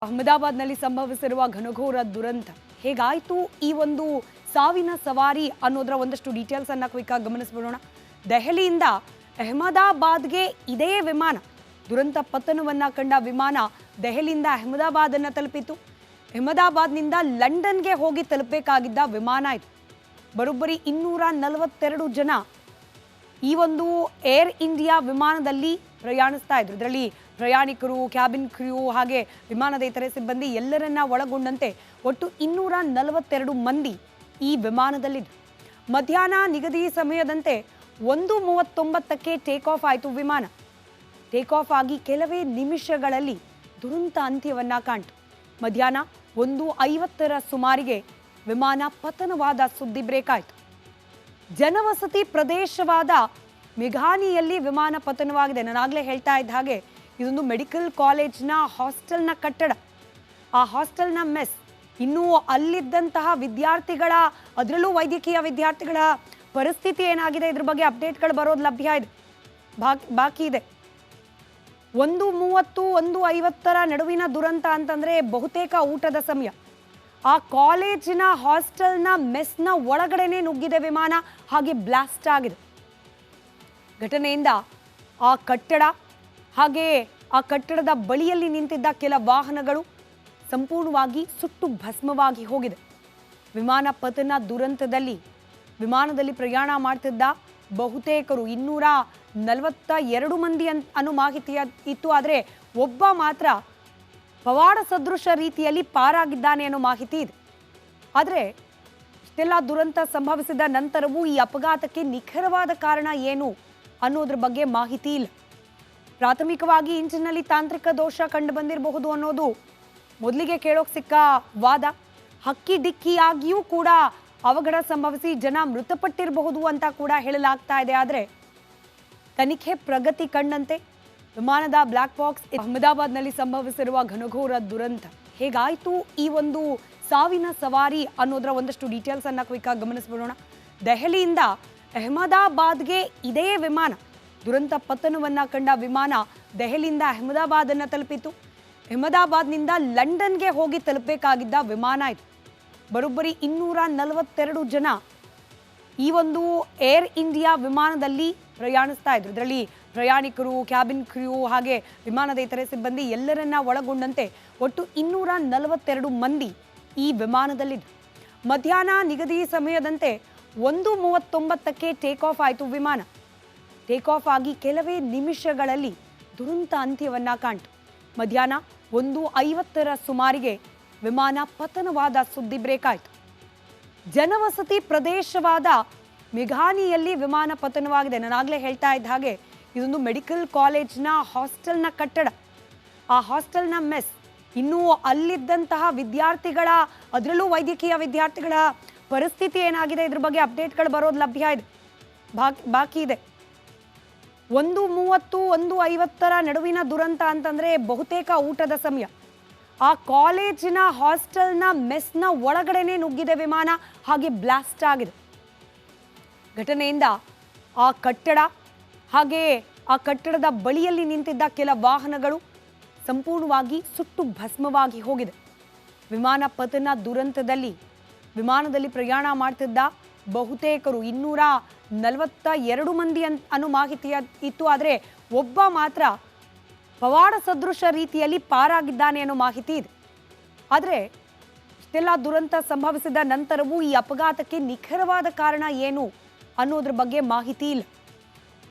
ಅಹಮದಾಬಾದ್ನಲ್ಲಿ ಸಂಭವಿಸಿರುವ ಘನಘೋರ ದುರಂತ ಹೇಗಾಯಿತು ಈ ಒಂದು ಸಾವಿನ ಸವಾರಿ ಅನ್ನೋದರ ಒಂದಷ್ಟು ಡೀಟೇಲ್ಸ್ ಅನ್ನು ಕ್ವಿಕ್ ಆಗಿ ಗಮನಿಸೋಣ. ದೆಹಲಿಯಿಂದ ಅಹಮದಾಬಾದ್ಗೆ ಇದೇ ವಿಮಾನ ದುರಂತ ಪತನವನ್ನ ಕಂಡ ವಿಮಾನ ದೆಹಲಿಯಿಂದ ಅಹಮದಾಬಾದ್ ಅನ್ನು ತಲುಪಿತು. ಅಹಮದಾಬಾದ್ನಿಂದ ಲಂಡನ್ಗೆ ಹೋಗಿ ತಲುಪಬೇಕಾಗಿದ್ದ ವಿಮಾನ ಇದು. ಬರೋಬ್ಬರಿ 242 ಜನ ಈ ಒಂದು ಏರ್ ಇಂಡಿಯಾ ವಿಮಾನದಲ್ಲಿ ಪ್ರಯಾಣಿಸ್ತಾ ಇದ್ರು. ಇದರಲ್ಲಿ ಪ್ರಯಾಣಿಕರು, ಕ್ಯಾಬಿನ್ ಕ್ರ್ಯೂ ಹಾಗೆ ವಿಮಾನದ ಇತರೆ ಸಿಬ್ಬಂದಿ ಎಲ್ಲರನ್ನ ಒಳಗೊಂಡಂತೆ ಒಟ್ಟು 242 ಮಂದಿ ಈ ವಿಮಾನದಲ್ಲಿದ್ರು. ಮಧ್ಯಾಹ್ನ ನಿಗದಿ ಸಮಯದಂತೆ 1:39ಕ್ಕೆ ಟೇಕ್ ಆಫ್ ಆಯಿತು ವಿಮಾನ. ಟೇಕ್ ಆಫ್ ಆಗಿ ಕೆಲವೇ ನಿಮಿಷಗಳಲ್ಲಿ ದುರಂತ ಅಂತ್ಯವನ್ನ ಕಾಣ್ತು. ಮಧ್ಯಾಹ್ನ 1:50ರ ಸುಮಾರಿಗೆ ವಿಮಾನ ಪತನವಾದ ಸುದ್ದಿ ಬ್ರೇಕ್ ಆಯಿತು. ಜನವಸತಿ ಪ್ರದೇಶವಾದ ಮೆಘಾನಿಯಲ್ಲಿ ವಿಮಾನ ಪತನವಾಗಿದೆ. ನಾನಾಗಲೇ ಹೇಳ್ತಾ ಇದ್ದ ಹಾಗೆ ಇದೊಂದು ಮೆಡಿಕಲ್ ಕಾಲೇಜ್ನ ಹಾಸ್ಟೆಲ್ನ ಕಟ್ಟಡ. ಆ ಹಾಸ್ಟೆಲ್ನ ಮೆಸ್ ಇನ್ನೂ ಅಲ್ಲಿದ್ದಂತಹ ವಿದ್ಯಾರ್ಥಿಗಳ, ಅದರಲ್ಲೂ ವೈದ್ಯಕೀಯ ವಿದ್ಯಾರ್ಥಿಗಳ ಪರಿಸ್ಥಿತಿ ಏನಾಗಿದೆ ಇದ್ರ ಬಗ್ಗೆ ಅಪ್ಡೇಟ್ಗಳು ಬರೋದು ಲಭ್ಯ ಇದೆ, ಬಾಕಿ ಇದೆ. 1:30, 1:50ರ ನಡುವಿನ ದುರಂತ ಅಂತಂದ್ರೆ ಬಹುತೇಕ ಊಟದ ಸಮಯ. ಆ ಕಾಲೇಜಿನ ಹಾಸ್ಟೆಲ್ನ ಮೆಸ್ನ ಒಳಗಡೆನೆ ನುಗ್ಗಿದೆ ವಿಮಾನ, ಹಾಗೆ ಬ್ಲಾಸ್ಟ್ ಆಗಿದೆ. ಘಟನೆಯಿಂದ ಆ ಕಟ್ಟಡ ಹಾಗೆ ಆ ಕಟ್ಟಡದ ಬಳಿಯಲ್ಲಿ ನಿಂತಿದ್ದ ಕೆಲ ವಾಹನಗಳು ಸಂಪೂರ್ಣವಾಗಿ ಸುಟ್ಟು ಭಸ್ಮವಾಗಿ ಹೋಗಿದೆ. ವಿಮಾನ ಪತನ ದುರಂತದಲ್ಲಿ ವಿಮಾನದಲ್ಲಿ ಪ್ರಯಾಣ ಮಾಡ್ತಿದ್ದ ಬಹುತೇಕರು 242 ಮಂದಿ ಅನ್ನೋ ಮಾಹಿತಿ ಇತ್ತು. ಆದರೆ ಒಬ್ಬ ಮಾತ್ರ ಪವಾಡ ಸದೃಶ ರೀತಿಯಲ್ಲಿ ಪಾರಾಗಿದ್ದಾನೆ ಅನ್ನೋ ಮಾಹಿತಿ ಇದೆ. ಆದರೆ ಇಷ್ಟೆಲ್ಲ ದುರಂತ ಸಂಭವಿಸಿದ ನಂತರವೂ ಈ ಅಪಘಾತಕ್ಕೆ ನಿಖರವಾದ ಕಾರಣ ಏನು ಅನ್ನೋದ್ರ ಬಗ್ಗೆ ಮಾಹಿತಿ ಇಲ್ಲ. ಪ್ರಾಥಮಿಕವಾಗಿ ಇಂಜಿನ್ನಲ್ಲಿ ತಾಂತ್ರಿಕ ದೋಷ ಕಂಡು ಬಂದಿರಬಹುದು ಅನ್ನೋದು ಮೊದಲಿಗೆ ಕೇಳೋಕೆ ಸಿಕ್ಕ ವಾದ. ಹಕ್ಕಿ ಡಿಕ್ಕಿಯಾಗಿಯೂ ಕೂಡ ಅವಘಡ ಸಂಭವಿಸಿ ಜನ ಮೃತಪಟ್ಟಿರಬಹುದು ಅಂತ ಕೂಡ ಹೇಳಲಾಗ್ತಾ ಇದೆ. ಆದರೆ ತನಿಖೆ ಪ್ರಗತಿ ಕಂಡಂತೆ ವಿಮಾನದ ಬ್ಲಾಕ್ ಬಾಕ್ಸ್ ಅಹಮದಾಬಾದ್ನಲ್ಲಿ ಸಂಭವಿಸಿರುವ ಘನಘೋರ ದುರಂತ ಹೇಗಾಯಿತು ಈ ಒಂದು ಸಾವಿನ ಸವಾರಿ ಅನ್ನೋದರ ಒಂದಷ್ಟು ಡೀಟೇಲ್ಸ್ ಅನ್ನು ಕ್ವಿಕ್ ಆಗಿ ಗಮನಿಸೋಣ. ದೆಹಲಿಯಿಂದ ಅಹಮದಾಬಾದ್ಗೆ ಇದೇ ವಿಮಾನ ದುರಂತ ಪತನವನ್ನ ಕಂಡ ವಿಮಾನ ದೆಹಲಿಯಿಂದ ಅಹಮದಾಬಾದ್ ಅನ್ನು ತಲುಪಿತು. ಅಹಮದಾಬಾದ್ನಿಂದ ಲಂಡನ್ಗೆ ಹೋಗಿ ತಲುಪಬೇಕಾಗಿದ್ದ ವಿಮಾನ ಇದು. ಬರೋಬ್ಬರಿ 242 ಜನ ಈ ಒಂದು ಏರ್ ಇಂಡಿಯಾ ವಿಮಾನದಲ್ಲಿ ಪ್ರಯಾಣಿಸ್ತಾ ಇದ್ರು. ಇದರಲ್ಲಿ ಪ್ರಯಾಣಿಕರು, ಕ್ಯಾಬಿನ್ ಕ್ರ್ಯೂ ಹಾಗೆ ವಿಮಾನದ ಇತರೆ ಸಿಬ್ಬಂದಿ ಎಲ್ಲರನ್ನ ಒಳಗೊಂಡಂತೆ ಒಟ್ಟು 242 ಮಂದಿ ಈ ವಿಮಾನದಲ್ಲಿದ್ರು. ಮಧ್ಯಾಹ್ನ ನಿಗದಿ ಸಮಯದಂತೆ 1:39ಕ್ಕೆ ಟೇಕ್ ಆಫ್ ಆಯಿತು ವಿಮಾನ. ಟೇಕ್ ಆಫ್ ಆಗಿ ಕೆಲವೇ ನಿಮಿಷಗಳಲ್ಲಿ ದುರಂತ ಅಂತ್ಯವನ್ನ ಕಾಣ್ತು. ಮಧ್ಯಾಹ್ನ 1:50ರ ಸುಮಾರಿಗೆ ವಿಮಾನ ಪತನವಾದ ಸುದ್ದಿ ಬ್ರೇಕ್ ಆಯಿತು. ಜನವಸತಿ ಪ್ರದೇಶವಾದ ಮೆಘಾನಿಯಲ್ಲಿ ವಿಮಾನ ಪತನವಾಗಿದೆ. ನಾನಾಗಲೇ ಹೇಳ್ತಾ ಇದ್ದ ಹಾಗೆ ಇದೊಂದು ಮೆಡಿಕಲ್ ಕಾಲೇಜ್ನ ಹಾಸ್ಟೆಲ್ನ ಕಟ್ಟಡ. ಆ ಹಾಸ್ಟೆಲ್ನ ಮೆಸ್ ಇನ್ನೂ ಅಲ್ಲಿದ್ದಂತಹ ವಿದ್ಯಾರ್ಥಿಗಳ, ಅದರಲ್ಲೂ ವೈದ್ಯಕೀಯ ವಿದ್ಯಾರ್ಥಿಗಳ ಪರಿಸ್ಥಿತಿ ಏನಾಗಿದೆ ಇದ್ರ ಬಗ್ಗೆ ಅಪ್ಡೇಟ್ಗಳು ಬರೋದು ಲಭ್ಯ ಇದೆ, ಬಾಕಿ ಇದೆ. 1:30, 1:50ರ ನಡುವಿನ ದುರಂತ ಅಂತಂದ್ರೆ ಬಹುತೇಕ ಊಟದ ಸಮಯ. ಆ ಕಾಲೇಜಿನ ಹಾಸ್ಟೆಲ್ನ ಮೆಸ್ನ ಒಳಗಡೆನೆ ನುಗ್ಗಿದೆ ವಿಮಾನ, ಹಾಗೆ ಬ್ಲಾಸ್ಟ್ ಆಗಿದೆ. ಘಟನೆಯಿಂದ ಆ ಕಟ್ಟಡ ಹಾಗೆ ಆ ಕಟ್ಟಡದ ಬಳಿಯಲ್ಲಿ ನಿಂತಿದ್ದ ಕೆಲ ವಾಹನಗಳು ಸಂಪೂರ್ಣವಾಗಿ ಸುಟ್ಟು ಭಸ್ಮವಾಗಿ ಹೋಗಿದೆ. ವಿಮಾನ ಪತನ ದುರಂತದಲ್ಲಿ ವಿಮಾನದಲ್ಲಿ ಪ್ರಯಾಣ ಮಾಡ್ತಿದ್ದ ಬಹುತೇಕರು 242 ಮಂದಿ ಅನ್ನೋ ಮಾಹಿತಿ ಇತ್ತು. ಆದರೆ ಒಬ್ಬ ಮಾತ್ರ ಪವಾಡ ಸದೃಶ ರೀತಿಯಲ್ಲಿ ಪಾರಾಗಿದ್ದಾನೆ ಅನ್ನೋ ಮಾಹಿತಿ ಇದೆ. ಆದರೆ ಇಷ್ಟೆಲ್ಲ ದುರಂತ ಸಂಭವಿಸಿದ ನಂತರವೂ ಈ ಅಪಘಾತಕ್ಕೆ ನಿಖರವಾದ ಕಾರಣ ಏನು ಅನ್ನೋದ್ರ ಬಗ್ಗೆ ಮಾಹಿತಿ ಇಲ್ಲ.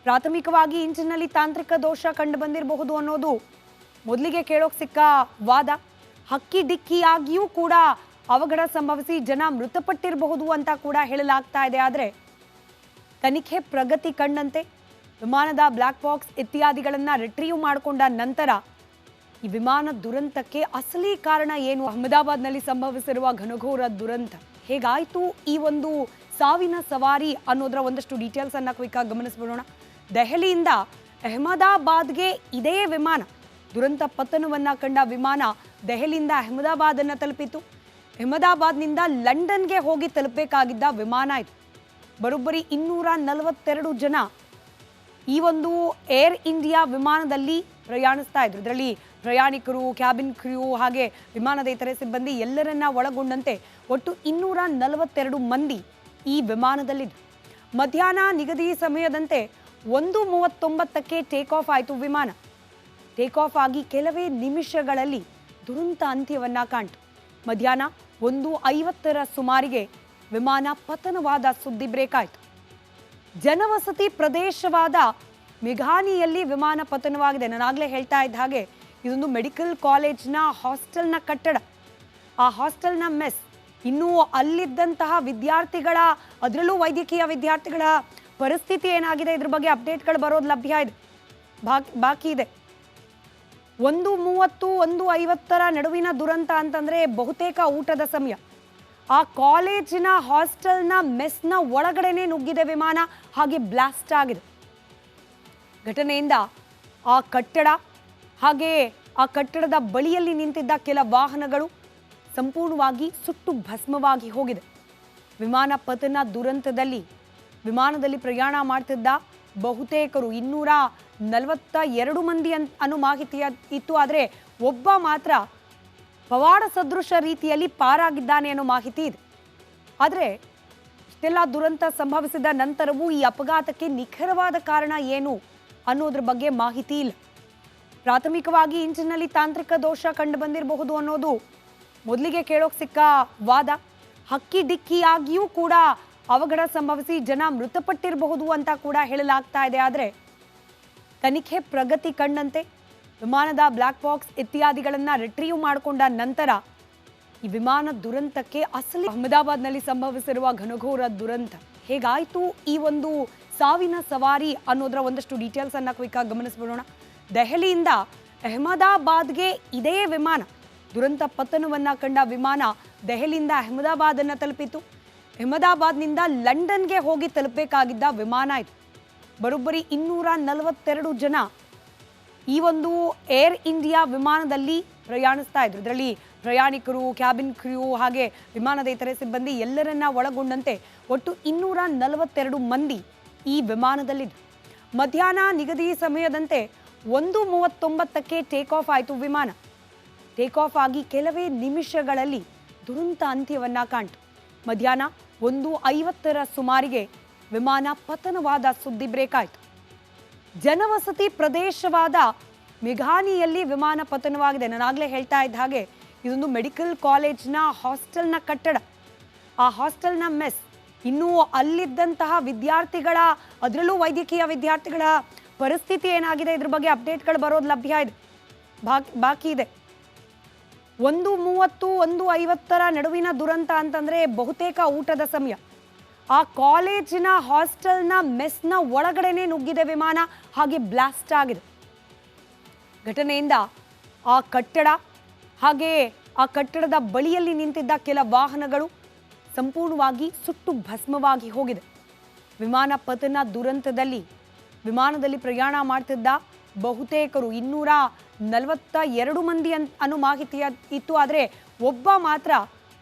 ಪ್ರಾಥಮಿಕವಾಗಿ ಇಂಜಿನ್ನಲ್ಲಿ ತಾಂತ್ರಿಕ ದೋಷ ಕಂಡು ಬಂದಿರಬಹುದು ಅನ್ನೋದು ಮೊದಲಿಗೆ ಕೇಳೋಕೆ ಸಿಕ್ಕ ವಾದ. ಹಕ್ಕಿ ಡಿಕ್ಕಿಯಾಗಿಯೂ ಕೂಡ ಅವಘಡ ಸಂಭವಿಸಿ ಜನ ಮೃತಪಟ್ಟಿರಬಹುದು ಅಂತ ಕೂಡ ಹೇಳಲಾಗ್ತಾ ಇದೆ. ಆದರೆ ತನಿಖೆ ಪ್ರಗತಿ ಕಂಡಂತೆ ವಿಮಾನದ ಬ್ಲಾಕ್ ಬಾಕ್ಸ್ ಇತ್ಯಾದಿಗಳನ್ನ ರಿಟ್ರೀವ್ ಮಾಡಿಕೊಂಡ ನಂತರ ಈ ವಿಮಾನ ದುರಂತಕ್ಕೆ ಅಸಲಿ ಕಾರಣ ಏನು, ಅಹಮದಾಬಾದ್ನಲ್ಲಿ ಸಂಭವಿಸಿರುವ ಘನಘೋರ ದುರಂತ ಹೇಗಾಯಿತು ಈ ಒಂದು ಸಾವಿನ ಸವಾರಿ ಅನ್ನೋದರ ಒಂದಷ್ಟು ಡೀಟೇಲ್ಸ್ ಅನ್ನು ಕ್ವಿಕ್ ಆಗಿ ಗಮನಿಸೋಣ. ದೆಹಲಿಯಿಂದ ಅಹಮದಾಬಾದ್ಗೆ ಇದೇ ವಿಮಾನ ದುರಂತ ಪತನವನ್ನ ಕಂಡ ವಿಮಾನ ದೆಹಲಿಯಿಂದ ಅಹಮದಾಬಾದ್ ಅನ್ನು ತಲುಪಿತು. ಅಹಮದಾಬಾದ್ನಿಂದ ಲಂಡನ್ಗೆ ಹೋಗಿ ತಲುಪಬೇಕಾಗಿದ್ದ ವಿಮಾನ ಇದು. ಬರೋಬ್ಬರಿ 242 ಜನ ಈ ಒಂದು ಏರ್ ಇಂಡಿಯಾ ವಿಮಾನದಲ್ಲಿ ಪ್ರಯಾಣಿಸ್ತಾ ಇದ್ರು. ಇದರಲ್ಲಿ ಪ್ರಯಾಣಿಕರು, ಕ್ಯಾಬಿನ್ ಕ್ರ್ಯೂ ಹಾಗೆ ವಿಮಾನದ ಇತರೆ ಸಿಬ್ಬಂದಿ ಎಲ್ಲರನ್ನ ಒಳಗೊಂಡಂತೆ ಒಟ್ಟು 242 ಮಂದಿ ಈ ವಿಮಾನದಲ್ಲಿದ್ದರು. ಮಧ್ಯಾಹ್ನ ನಿಗದಿ ಸಮಯದಂತೆ 1:39ಕ್ಕೆ ಟೇಕ್ ಆಫ್ ಆಯಿತು ವಿಮಾನ. ಟೇಕ್ ಆಫ್ ಆಗಿ ಕೆಲವೇ ನಿಮಿಷಗಳಲ್ಲಿ ದುರಂತ ಅಂತ್ಯವನ್ನ ಕಾಣ್ತು. ಮಧ್ಯಾಹ್ನ 1:50ರ ಸುಮಾರಿಗೆ ವಿಮಾನ ಪತನವಾದ ಸುದ್ದಿ ಬ್ರೇಕ್ ಆಯಿತು. ಜನವಸತಿ ಪ್ರದೇಶವಾದ ಮಿಘಾನಿಯಲ್ಲಿ ವಿಮಾನ ಪತನವಾಗಿದೆ. ನಾನಾಗಲೇ ಹೇಳ್ತಾ ಇದ್ದ ಹಾಗೆ ಇದೊಂದು ಮೆಡಿಕಲ್ ಕಾಲೇಜ್ನ ಹಾಸ್ಟೆಲ್ನ ಕಟ್ಟಡ. ಆ ಹಾಸ್ಟೆಲ್ನ ಮೆಸ್ ಇನ್ನೂ ಅಲ್ಲಿದ್ದಂತಹ ವಿದ್ಯಾರ್ಥಿಗಳ, ಅದರಲ್ಲೂ ವೈದ್ಯಕೀಯ ವಿದ್ಯಾರ್ಥಿಗಳ ಪರಿಸ್ಥಿತಿ ಏನಾಗಿದೆ ಇದ್ರ ಬಗ್ಗೆ ಅಪ್ಡೇಟ್ಗಳು ಬರೋದು ಲಭ್ಯ ಇದೆ, ಬಾಕಿ ಇದೆ. 1:30, 1:50ರ ನಡುವಿನ ದುರಂತ ಅಂತಂದ್ರೆ ಬಹುತೇಕ ಊಟದ ಸಮಯ. ಆ ಕಾಲೇಜಿನ ಹಾಸ್ಟೆಲ್ನ ಮೆಸ್ನ ಒಳಗಡೆನೆ ನುಗ್ಗಿದೆ ವಿಮಾನ, ಹಾಗೆ ಬ್ಲಾಸ್ಟ್ ಆಗಿದೆ. ಘಟನೆಯಿಂದ ಆ ಕಟ್ಟಡ ಹಾಗೆ ಆ ಕಟ್ಟಡದ ಬಳಿಯಲ್ಲಿ ನಿಂತಿದ್ದ ಕೆಲ ವಾಹನಗಳು ಸಂಪೂರ್ಣವಾಗಿ ಸುಟ್ಟು ಭಸ್ಮವಾಗಿ ಹೋಗಿದೆ. ವಿಮಾನ ಪತನ ದುರಂತದಲ್ಲಿ ವಿಮಾನದಲ್ಲಿ ಪ್ರಯಾಣ ಮಾಡ್ತಿದ್ದ ಬಹುತೇಕರು 242 ಮಂದಿ ಅನ್ನೋ ಮಾಹಿತಿ ಇತ್ತು. ಆದರೆ ಒಬ್ಬ ಮಾತ್ರ ಪವಾಡ ಸದೃಶ ರೀತಿಯಲ್ಲಿ ಪಾರಾಗಿದ್ದಾನೆ ಅನ್ನೋ ಮಾಹಿತಿ ಇದೆ. ಆದರೆ ಇಷ್ಟೆಲ್ಲ ದುರಂತ ಸಂಭವಿಸಿದ ನಂತರವೂ ಈ ಅಪಘಾತಕ್ಕೆ ನಿಖರವಾದ ಕಾರಣ ಏನು ಅನ್ನೋದ್ರ ಬಗ್ಗೆ ಮಾಹಿತಿ ಇಲ್ಲ. ಪ್ರಾಥಮಿಕವಾಗಿ ಇಂಜಿನ್ನಲ್ಲಿ ತಾಂತ್ರಿಕ ದೋಷ ಕಂಡು ಬಂದಿರಬಹುದು ಅನ್ನೋದು ಮೊದಲಿಗೆ ಕೇಳೋಕೆ ಸಿಕ್ಕ ವಾದ. ಹಕ್ಕಿ ಡಿಕ್ಕಿಯಾಗಿಯೂ ಕೂಡ ಅವಘಡ ಸಂಭವಿಸಿ ಜನ ಮೃತಪಟ್ಟಿರಬಹುದು ಅಂತ ಕೂಡ ಹೇಳಲಾಗ್ತಾ ಇದೆ. ಆದರೆ ತನಿಖೆ ಪ್ರಗತಿ ಕಂಡಂತೆ ವಿಮಾನದ ಬ್ಲ್ಯಾಕ್ ಬಾಕ್ಸ್ ಇತ್ಯಾದಿಗಳನ್ನು ರಿಟ್ರೀವ್ ಮಾಡಿಕೊಂಡ ನಂತರ ಈ ವಿಮಾನ ದುರಂತಕ್ಕೆ ಅಸಲಿ ಅಹಮದಾಬಾದ್ನಲ್ಲಿ ಸಂಭವಿಸಿರುವ ಘನಘೋರ ದುರಂತ ಹೇಗಾಯಿತು, ಈ ಒಂದು ಸಾವಿನ ಸವಾರಿ ಅನ್ನೋದರ ಒಂದಷ್ಟು ಡೀಟೇಲ್ಸ್ ಅನ್ನ ಕ್ವಿಕ್ ಆಗಿ ಗಮನಿಸ್ಬಿಡೋಣ. ದೆಹಲಿಯಿಂದ ಅಹಮದಾಬಾದ್ಗೆ ಇದೇ ವಿಮಾನ, ದುರಂತ ಪತನವನ್ನ ಕಂಡ ವಿಮಾನ ದೆಹಲಿಯಿಂದ ಅಹಮದಾಬಾದನ್ನು ತಲುಪಿತು. ಅಹಮದಾಬಾದ್ನಿಂದ ಲಂಡನ್ಗೆ ಹೋಗಿ ತಲುಪಬೇಕಾಗಿದ್ದ ವಿಮಾನ ಇದು. ಬರೋಬ್ಬರಿ 242 ಜನ ಈ ಒಂದು ಏರ್ ಇಂಡಿಯಾ ವಿಮಾನದಲ್ಲಿ ಪ್ರಯಾಣಿಸ್ತಾ ಇದ್ರು. ಇದರಲ್ಲಿ ಪ್ರಯಾಣಿಕರು, ಕ್ಯಾಬಿನ್ ಕ್ರ್ಯೂ ಹಾಗೆ ವಿಮಾನದ ಇತರೆ ಸಿಬ್ಬಂದಿ ಎಲ್ಲರನ್ನ ಒಳಗೊಂಡಂತೆ ಒಟ್ಟು 242 ಮಂದಿ ಈ ವಿಮಾನದಲ್ಲಿದ್ದರು. ಮಧ್ಯಾಹ್ನ ನಿಗದಿ ಸಮಯದಂತೆ 1:39ಕ್ಕೆ ಟೇಕ್ ಆಫ್ ಆಯಿತು ವಿಮಾನ. ಟೇಕ್ ಆಫ್ ಆಗಿ ಕೆಲವೇ ನಿಮಿಷಗಳಲ್ಲಿ ದುರಂತ ಅಂತ್ಯವನ್ನ ಕಾಣ್ತು. ಮಧ್ಯಾಹ್ನ 1:50ರ ಸುಮಾರಿಗೆ ವಿಮಾನ ಪತನವಾದ ಸುದ್ದಿ ಬ್ರೇಕ್ ಆಯಿತು. ಜನವಸತಿ ಪ್ರದೇಶವಾದ ಮಿಘಾನಿಯಲ್ಲಿ ವಿಮಾನ ಪತನವಾಗಿದೆ. ನಾನಾಗಲೇ ಹೇಳ್ತಾ ಇದ್ದ ಹಾಗೆ ಇದೊಂದು ಮೆಡಿಕಲ್ ಕಾಲೇಜ್ನ ಹಾಸ್ಟೆಲ್ನ ಕಟ್ಟಡ. ಆ ಹಾಸ್ಟೆಲ್ನ ಮೆಸ್ ಇನ್ನೂ ಅಲ್ಲಿದ್ದಂತಹ ವಿದ್ಯಾರ್ಥಿಗಳ, ಅದರಲ್ಲೂ ವೈದ್ಯಕೀಯ ವಿದ್ಯಾರ್ಥಿಗಳ ಪರಿಸ್ಥಿತಿ ಏನಾಗಿದೆ ಇದ್ರ ಬಗ್ಗೆ ಅಪ್ಡೇಟ್ಗಳು ಬರೋದು ಲಭ್ಯ ಇದೆ, ಬಾಕಿ ಇದೆ. 1:30, 1:50ರ ನಡುವಿನ ದುರಂತ ಅಂತಂದ್ರೆ ಬಹುತೇಕ ಊಟದ ಸಮಯ. ಆ ಕಾಲೇಜಿನ ಹಾಸ್ಟೆಲ್ನ ಮೆಸ್ನ ಒಳಗಡೆನೆ ನುಗ್ಗಿದೆ ವಿಮಾನ, ಹಾಗೆ ಬ್ಲಾಸ್ಟ್ ಆಗಿದೆ. ಘಟನೆಯಿಂದ ಆ ಕಟ್ಟಡ ಹಾಗೆ ಆ ಕಟ್ಟಡದ ಬಳಿಯಲ್ಲಿ ನಿಂತಿದ್ದ ಕೆಲ ವಾಹನಗಳು ಸಂಪೂರ್ಣವಾಗಿ ಸುಟ್ಟು ಭಸ್ಮವಾಗಿ ಹೋಗಿದೆ. ವಿಮಾನ ಪತನ ದುರಂತದಲ್ಲಿ ವಿಮಾನದಲ್ಲಿ ಪ್ರಯಾಣ ಮಾಡ್ತಿದ್ದ ಬಹುತೇಕರು 242 ಮಂದಿ ಅನ್ನೋ ಮಾಹಿತಿ ಇತ್ತು. ಆದರೆ ಒಬ್ಬ ಮಾತ್ರ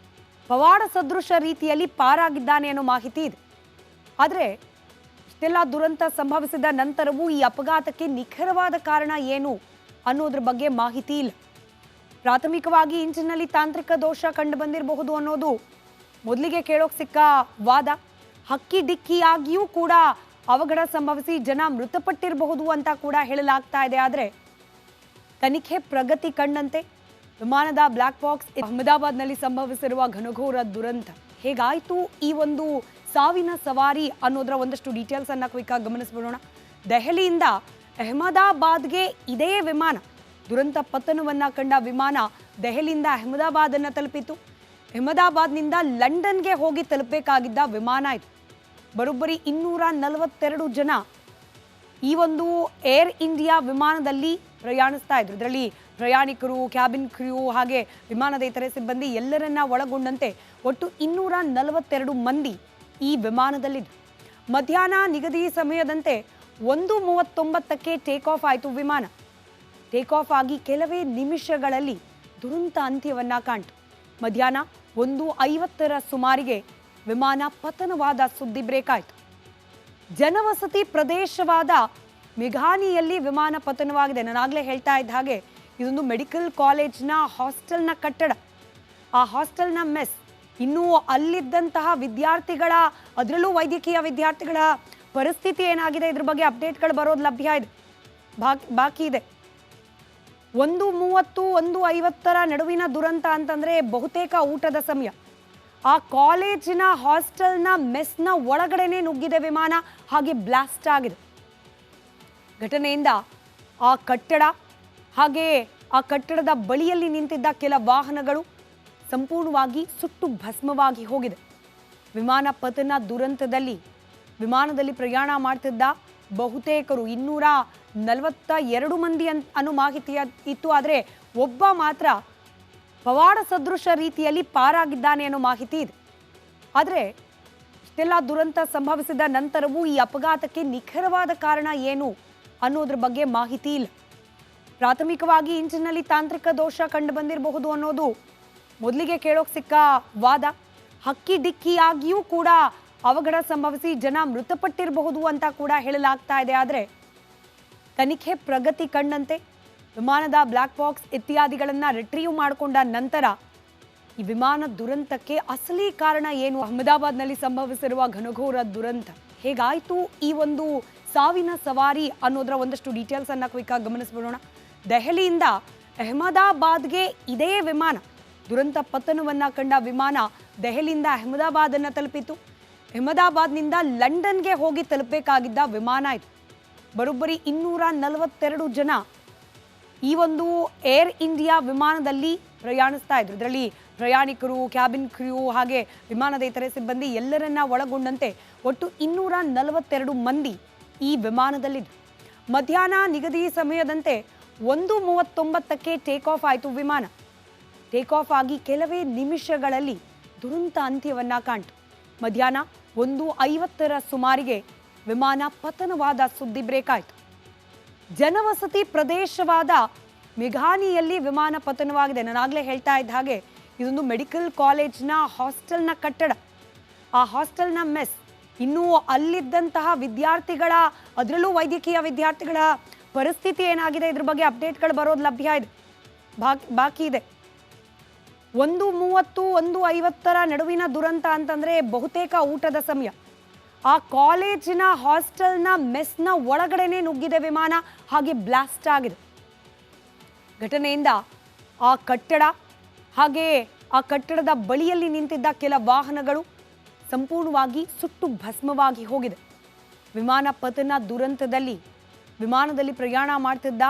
ಪವಾಡ ಸದೃಶ ರೀತಿಯಲ್ಲಿ ಪಾರಾಗಿದ್ದಾನೆ ಅನ್ನೋ ಮಾಹಿತಿ ಇದೆ. ಆದರೆ ಇಷ್ಟೆಲ್ಲ ದುರಂತ ಸಂಭವಿಸಿದ ನಂತರವೂ ಈ ಅಪಘಾತಕ್ಕೆ ನಿಖರವಾದ ಕಾರಣ ಏನು ಅನ್ನೋದ್ರ ಬಗ್ಗೆ ಮಾಹಿತಿ ಇಲ್ಲ. ಪ್ರಾಥಮಿಕವಾಗಿ ಇಂಜಿನ್ನಲ್ಲಿ ತಾಂತ್ರಿಕ ದೋಷ ಕಂಡು ಬಂದಿರಬಹುದು ಅನ್ನೋದು ಮೊದಲಿಗೆ ಕೇಳೋಕೆ ಸಿಕ್ಕ ವಾದ. ಹಕ್ಕಿ ಡಿಕ್ಕಿಯಾಗಿಯೂ ಕೂಡ ಅವಘಡ ಸಂಭವಿಸಿ ಜನ ಮೃತಪಟ್ಟಿರಬಹುದು ಅಂತ ಕೂಡ ಹೇಳಲಾಗ್ತಾ ಇದೆ. ಆದರೆ ತನಿಖೆ ಪ್ರಗತಿ ಕಂಡಂತೆ ವಿಮಾನದ ಬ್ಲ್ಯಾಕ್ ಬಾಕ್ಸ್ ಅಹಮದಾಬಾದ್ನಲ್ಲಿ ಸಂಭವಿಸಿರುವ ಘನಘೋರ ದುರಂತ ಹೇಗಾಯಿತು, ಈ ಒಂದು ಸಾವಿನ ಸವಾರಿ ಅನ್ನೋದರ ಒಂದಷ್ಟು ಡೀಟೇಲ್ಸ್ ಅನ್ನ ಕ್ವಿಕ್ ಆಗಿ ಗಮನಿಸ್ಬಿಡೋಣ. ದೆಹಲಿಯಿಂದ ಅಹಮದಾಬಾದ್ಗೆ ಇದೇ ವಿಮಾನ, ದುರಂತ ಪತನವನ್ನ ಕಂಡ ವಿಮಾನ ದೆಹಲಿಯಿಂದ ಅಹಮದಾಬಾದನ್ನು ತಲುಪಿತು. ಅಹಮದಾಬಾದ್ನಿಂದ ಲಂಡನ್ಗೆ ಹೋಗಿ ತಲುಪಬೇಕಾಗಿದ್ದ ವಿಮಾನ ಇದು. ಬರೋಬ್ಬರಿ 242 ಜನ ಈ ಒಂದು ಏರ್ ಇಂಡಿಯಾ ವಿಮಾನದಲ್ಲಿ ಪ್ರಯಾಣಿಸ್ತಾ ಇದ್ರು. ಇದರಲ್ಲಿ ಪ್ರಯಾಣಿಕರು, ಕ್ಯಾಬಿನ್ ಕ್ರ್ಯೂ ಹಾಗೆ ವಿಮಾನದ ಇತರೆ ಸಿಬ್ಬಂದಿ ಎಲ್ಲರನ್ನ ಒಳಗೊಂಡಂತೆ ಒಟ್ಟು 242 ಮಂದಿ ಈ ವಿಮಾನದಲ್ಲಿದ್ದರು. ಮಧ್ಯಾಹ್ನ ನಿಗದಿ ಸಮಯದಂತೆ 1:39ಕ್ಕೆ ಟೇಕ್ ಆಫ್ ಆಯಿತು ವಿಮಾನ. ಟೇಕ್ ಆಫ್ ಆಗಿ ಕೆಲವೇ ನಿಮಿಷಗಳಲ್ಲಿ ದುರಂತ ಅಂತ್ಯವನ್ನ ಕಾಣ್ತು. ಮಧ್ಯಾಹ್ನ 1:50ರ ಸುಮಾರಿಗೆ ವಿಮಾನ ಪತನವಾದ ಸುದ್ದಿ ಬ್ರೇಕ್ ಆಯಿತು. ಜನವಸತಿ ಪ್ರದೇಶವಾದ ಮೆಘಾನಿಯಲ್ಲಿ ವಿಮಾನ ಪತನವಾಗಿದೆ. ನಾನಾಗಲೇ ಹೇಳ್ತಾ ಇದ್ದ ಹಾಗೆ ಇದೊಂದು ಮೆಡಿಕಲ್ ಕಾಲೇಜ್ನ ಹಾಸ್ಟೆಲ್ನ ಕಟ್ಟಡ. ಆ ಹಾಸ್ಟೆಲ್ನ ಮೆಸ್ ಇನ್ನೂ ಅಲ್ಲಿದ್ದಂತಹ ವಿದ್ಯಾರ್ಥಿಗಳ, ಅದರಲ್ಲೂ ವೈದ್ಯಕೀಯ ವಿದ್ಯಾರ್ಥಿಗಳ ಪರಿಸ್ಥಿತಿ ಏನಾಗಿದೆ ಇದ್ರ ಬಗ್ಗೆ ಅಪ್ಡೇಟ್ಗಳು ಬರೋದು ಲಭ್ಯ ಇದೆ, ಬಾಕಿ ಇದೆ. 1:30, 1:50 ನಡುವಿನ ದುರಂತ ಅಂತಂದ್ರೆ ಬಹುತೇಕ ಊಟದ ಸಮಯ. ಆ ಕಾಲೇಜಿನ ಹಾಸ್ಟೆಲ್ನ ಮೆಸ್ನ ಒಳಗಡೆನೆ ನುಗ್ಗಿದೆ ವಿಮಾನ, ಹಾಗೆ ಬ್ಲಾಸ್ಟ್ ಆಗಿದೆ. ಘಟನೆಯಿಂದ ಆ ಕಟ್ಟಡ ಹಾಗೆ ಆ ಕಟ್ಟಡದ ಬಳಿಯಲ್ಲಿ ನಿಂತಿದ್ದ ಕೆಲ ವಾಹನಗಳು ಸಂಪೂರ್ಣವಾಗಿ ಸುಟ್ಟು ಭಸ್ಮವಾಗಿ ಹೋಗಿದೆ. ವಿಮಾನ ಪತನ ದುರಂತದಲ್ಲಿ ವಿಮಾನದಲ್ಲಿ ಪ್ರಯಾಣ ಮಾಡ್ತಿದ್ದ ಬಹುತೇಕರು 242 ಮಂದಿ ಅನ್ನೋ ಮಾಹಿತಿ ಇತ್ತು. ಆದರೆ ಒಬ್ಬ ಮಾತ್ರ ಪವಾಡ ಸದೃಶ ರೀತಿಯಲ್ಲಿ ಪಾರಾಗಿದ್ದಾನೆ ಅನ್ನೋ ಮಾಹಿತಿ ಇದೆ. ಆದರೆ ಇಷ್ಟೆಲ್ಲ ದುರಂತ ಸಂಭವಿಸಿದ ನಂತರವೂ ಈ ಅಪಘಾತಕ್ಕೆ ನಿಖರವಾದ ಕಾರಣ ಏನು ಅನ್ನೋದ್ರ ಬಗ್ಗೆ ಮಾಹಿತಿ ಇಲ್ಲ. ಪ್ರಾಥಮಿಕವಾಗಿ ಇಂಜಿನ್ನಲ್ಲಿ ತಾಂತ್ರಿಕ ದೋಷ ಕಂಡು ಬಂದಿರಬಹುದು ಅನ್ನೋದು ಮೊದಲಿಗೆ ಕೇಳೋಕೆ ಸಿಕ್ಕ ವಾದ. ಹಕ್ಕಿ ಡಿಕ್ಕಿಯಾಗಿಯೂ ಕೂಡ ಅವಘಡ ಸಂಭವಿಸಿ ಜನ ಮೃತಪಟ್ಟಿರಬಹುದು ಅಂತ ಕೂಡ ಹೇಳಲಾಗ್ತಾ ಇದೆ. ಆದರೆ ತನಿಖೆ ಪ್ರಗತಿ ಕಂಡಂತೆ ವಿಮಾನದ ಬ್ಲ್ಯಾಕ್ ಬಾಕ್ಸ್ ಇತ್ಯಾದಿಗಳನ್ನು ರಿಟ್ರೀವ್ ಮಾಡಿಕೊಂಡ ನಂತರ ಈ ವಿಮಾನ ದುರಂತಕ್ಕೆ ಅಸಲಿ ಕಾರಣ ಏನು, ಅಹಮದಾಬಾದ್ನಲ್ಲಿ ಸಂಭವಿಸಿರುವ ಘನಘೋರ ದುರಂತ ಹೇಗಾಯಿತು, ಈ ಒಂದು ಸಾವಿನ ಸವಾರಿ ಅನ್ನೋದರ ಒಂದಷ್ಟು ಡೀಟೇಲ್ಸ್ ಅನ್ನ ಕ್ವಿಕ್ ಆಗಿ ಗಮನಿಸ್ಬಿಡೋಣ. ದೆಹಲಿಯಿಂದ ಅಹಮದಾಬಾದ್ಗೆ ಇದೇ ವಿಮಾನ, ದುರಂತ ಪತನವನ್ನ ಕಂಡ ವಿಮಾನ ದೆಹಲಿಯಿಂದ ಅಹಮದಾಬಾದ್ ಅನ್ನ ತಲುಪಿತು. ಅಹಮದಾಬಾದ್ನಿಂದ ಲಂಡನ್ಗೆ ಹೋಗಿ ತಲುಪಬೇಕಾಗಿದ್ದ ವಿಮಾನ ಇದು. ಬರೋಬ್ಬರಿ 242 ಜನ ಈ ಒಂದು ಏರ್ ಇಂಡಿಯಾ ವಿಮಾನದಲ್ಲಿ ಪ್ರಯಾಣಿಸ್ತಾ ಇದ್ರು. ಇದರಲ್ಲಿ ಪ್ರಯಾಣಿಕರು, ಕ್ಯಾಬಿನ್ ಕ್ರ್ಯೂ ಹಾಗೆ ವಿಮಾನದ ಇತರೆ ಸಿಬ್ಬಂದಿ ಎಲ್ಲರನ್ನ ಒಳಗೊಂಡಂತೆ ಒಟ್ಟು 242 ಮಂದಿ ಈ ವಿಮಾನದಲ್ಲಿದ್ರು. ಮಧ್ಯಾಹ್ನ ನಿಗದಿ ಸಮಯದಂತೆ 1:39ಕ್ಕೆ ಟೇಕ್ ಆಫ್ ಆಯಿತು ವಿಮಾನ. ಟೇಕ್ ಆಫ್ ಆಗಿ ಕೆಲವೇ ನಿಮಿಷಗಳಲ್ಲಿ ದುರಂತ ಅಂತ್ಯವನ್ನ ಕಾಣ್ತು. ಮಧ್ಯಾಹ್ನ 1:50ರ ಸುಮಾರಿಗೆ ವಿಮಾನ ಪತನವಾದ ಸುದ್ದಿ ಬ್ರೇಕ್ ಆಯಿತು. ಜನವಸತಿ ಪ್ರದೇಶವಾದ ಮೆಘಾನಿಯಲ್ಲಿ ವಿಮಾನ ಪತನವಾಗಿದೆ. ನಾನಾಗಲೇ ಹೇಳ್ತಾ ಇದ್ದ ಹಾಗೆ ಇದೊಂದು ಮೆಡಿಕಲ್ ಕಾಲೇಜ್ನ ಹಾಸ್ಟೆಲ್ನ ಕಟ್ಟಡ. ಆ ಹಾಸ್ಟೆಲ್ನ ಮೆಸ್ ಇನ್ನೂ ಅಲ್ಲಿದ್ದಂತಹ ವಿದ್ಯಾರ್ಥಿಗಳ, ಅದರಲ್ಲೂ ವೈದ್ಯಕೀಯ ವಿದ್ಯಾರ್ಥಿಗಳ ಪರಿಸ್ಥಿತಿ ಏನಾಗಿದೆ ಇದ್ರ ಬಗ್ಗೆ ಅಪ್ಡೇಟ್ಗಳು ಬರೋದು ಲಭ್ಯ ಇದೆ, ಬಾಕಿ ಇದೆ. 1:30, 1:50 ನಡುವಿನ ದುರಂತ ಅಂತಂದ್ರೆ ಬಹುತೇಕ ಊಟದ ಸಮಯ. ಆ ಕಾಲೇಜಿನ ಹಾಸ್ಟೆಲ್ನ ಮೆಸ್ನ ಒಳಗಡೆನೆ ನುಗ್ಗಿದೆ ವಿಮಾನ, ಹಾಗೆ ಬ್ಲಾಸ್ಟ್ ಆಗಿದೆ. ಘಟನೆಯಿಂದ ಆ ಕಟ್ಟಡ ಹಾಗೆ ಆ ಕಟ್ಟಡದ ಬಳಿಯಲ್ಲಿ ನಿಂತಿದ್ದ ಕೆಲ ವಾಹನಗಳು ಸಂಪೂರ್ಣವಾಗಿ ಸುಟ್ಟು ಭಸ್ಮವಾಗಿ ಹೋಗಿದೆ. ವಿಮಾನ ಪತನ ದುರಂತದಲ್ಲಿ ವಿಮಾನದಲ್ಲಿ ಪ್ರಯಾಣ ಮಾಡ್ತಿದ್ದ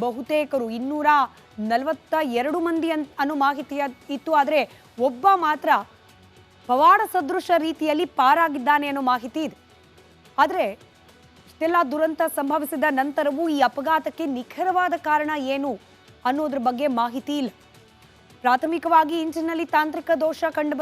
ಬಹುತೇಕರು 242 ಮಂದಿ ಅನ್ನೋ ಮಾಹಿತಿ ಇತ್ತು. ಆದರೆ ಒಬ್ಬ ಮಾತ್ರ ಪವಾಡ ಸದೃಶ ರೀತಿಯಲ್ಲಿ ಪಾರಾಗಿದ್ದಾನೆ ಅನ್ನೋ ಮಾಹಿತಿ ಇದೆ. ಆದರೆ ಇಷ್ಟೆಲ್ಲ ದುರಂತ ಸಂಭವಿಸಿದ ನಂತರವೂ ಈ ಅಪಘಾತಕ್ಕೆ ನಿಖರವಾದ ಕಾರಣ ಏನು ಅನ್ನೋದ್ರ ಬಗ್ಗೆ ಮಾಹಿತಿ ಇಲ್ಲ. ಪ್ರಾಥಮಿಕವಾಗಿ ಇಂಜಿನ್ನಲ್ಲಿ ತಾಂತ್ರಿಕ ದೋಷ ಕಂಡು